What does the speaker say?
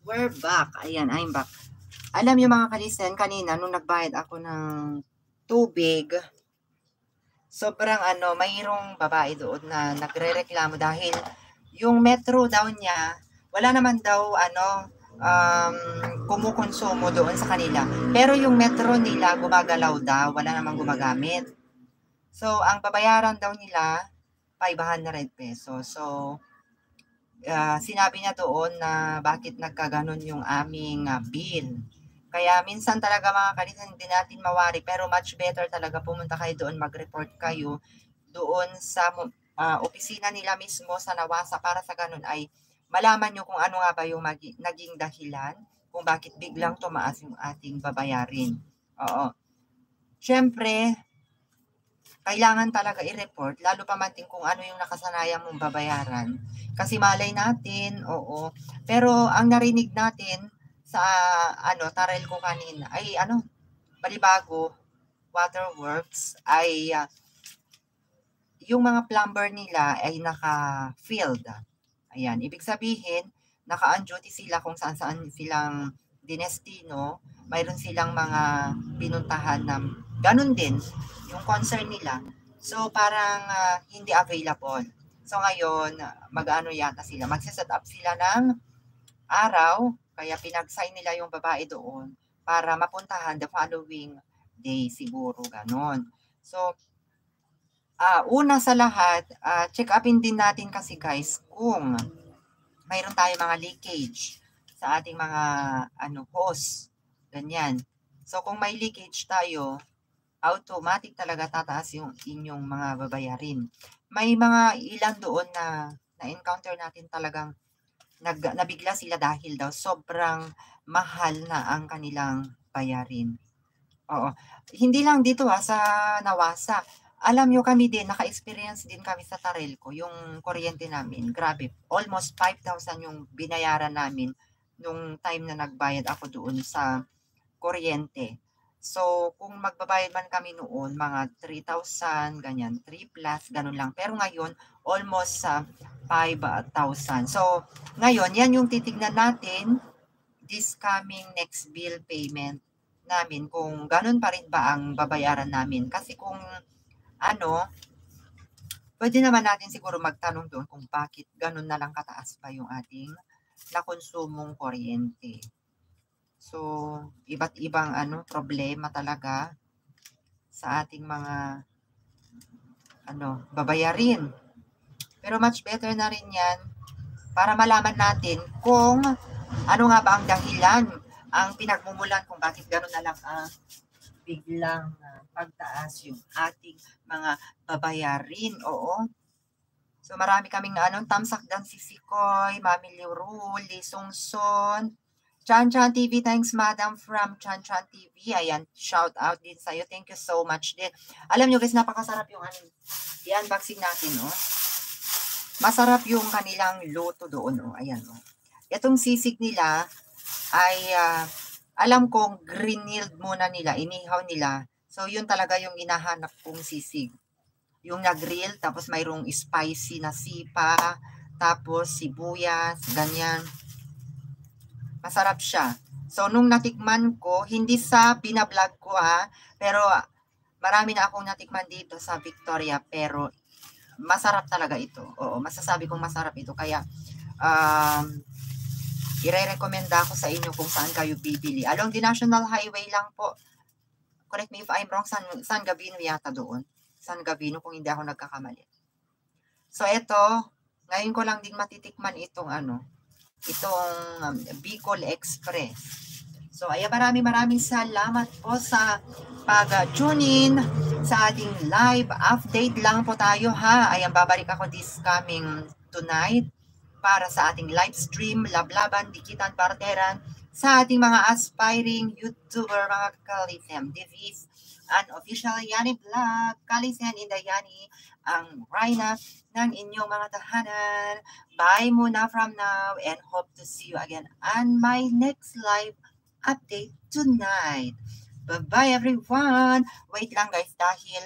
We're back. Ayan, I'm back. Alam niyo mga kalisten, kanina nung nagbayad ako ng tubig, sobrang mayroong babae doon na nagrereklamo dahil yung metro daw niya, wala naman daw kumukonsumo doon sa kanila. Pero yung metro nila gumagalaw daw, wala namang gumagamit. So, ang babayaran daw nila, 500 pesos. So, sinabi niya doon na bakit nagkaganon yung aming bill. Kaya minsan talaga mga kalisan hindi natin mawari, pero much better talaga pumunta kayo doon, mag-report kayo doon sa opisina nila mismo sa Nawasa para sa ganun ay malaman nyo kung ano nga ba yung naging dahilan kung bakit biglang tumaas yung ating babayarin. Oo. Siyempre, kailangan talaga i-report, lalo pa man kung ano yung nakasanayan mong babayaran. Kasi malay natin, oo. Pero ang narinig natin sa Tarel ko kanina, ay Balibago Waterworks, ay yung mga plumber nila ay naka-field. Ayan, ibig sabihin, naka-on duty sila kung saan-saan silang dinestino, mayroon silang mga pinuntahan na ganun din yung concern nila. So, parang hindi available. So, ngayon, mag-ano yata sila, magsiset up sila ng araw, kaya pinag-sign nila yung babae doon para mapuntahan the following day siguro, ganon. So, una sa lahat, check upin din natin kasi guys kung mayroon tayong mga leakage sa ating mga hose. Ganyan. So kung may leakage tayo, automatic talaga tataas yung inyong mga babayarin. May mga ilan doon na na-encounter natin talagang nabigla sila dahil daw sobrang mahal na ang kanilang bayarin. Oo. Hindi lang dito sa Nawasa. Alam nyo kami din, naka-experience din kami sa Tarelco, yung kuryente namin. Grabe, almost 5,000 yung binayaran namin nung time na nagbayad ako doon sa kuryente. So, kung magbabayad man kami noon, mga 3,000, ganyan, 3 plus, ganun lang. Pero ngayon, almost sa 5,000. So, ngayon, yan yung titignan natin this coming next bill payment namin kung ganun pa rin ba ang babayaran namin. Kasi kung pwede naman natin siguro magtanong doon kung bakit ganun na lang kataas pa yung ating nakonsumong kuryente. So, iba't ibang problema talaga sa ating mga babayarin. Pero much better na rin yan para malaman natin kung ano nga ba ang dahilan, ang pinagmumulan kung bakit gano'n na lang biglang pagtaas yung ating mga babayarin. Oo. So marami kaming Tamsakdan si Sikoy, Mami Liru, Lisongson, Chan Chan TV, thanks madam from Chan Chan TV. Ayan, shout out din sa'yo. Thank you so much din. Alam nyo guys, napakasarap yung i-unboxing natin, oh. Masarap yung kanilang luto doon, oh. Ayan, oh. Itong sisig nila ay alam kong grilled muna nila, inihaw nila. So yun talaga yung inahanap kong sisig. Yung na-grill, tapos mayroong spicy na sipa, tapos sibuyas, ganyan. Masarap siya. So, nung natikman ko, hindi sa binablog ko pero marami na akong natikman dito sa Victoria, pero masarap talaga ito. Oo, masasabi kong masarap ito. Kaya, ire-recommenda ko sa inyo kung saan kayo bibili. Along the National Highway lang po. Correct me if I'm wrong, San Gabino yata doon. San Gabino kung hindi ako nagkakamali. So, ito, ngayon ko lang din matitikman itong Bicol Express. So, ayan, maraming salamat po sa pag-tune in sa ating live update lang po tayo Ayan, babalik ako this coming tonight para sa ating live stream, Lablaban, Dikitan, Parteran, sa ating mga aspiring YouTuber, mga Kalitham. This is an official Yani Vlog, Kalisen Indayani, ang Rhina ng inyong mga tahanan. Bye muna from now and hope to see you again on my next live update tonight. Bye-bye everyone. Wait lang guys dahil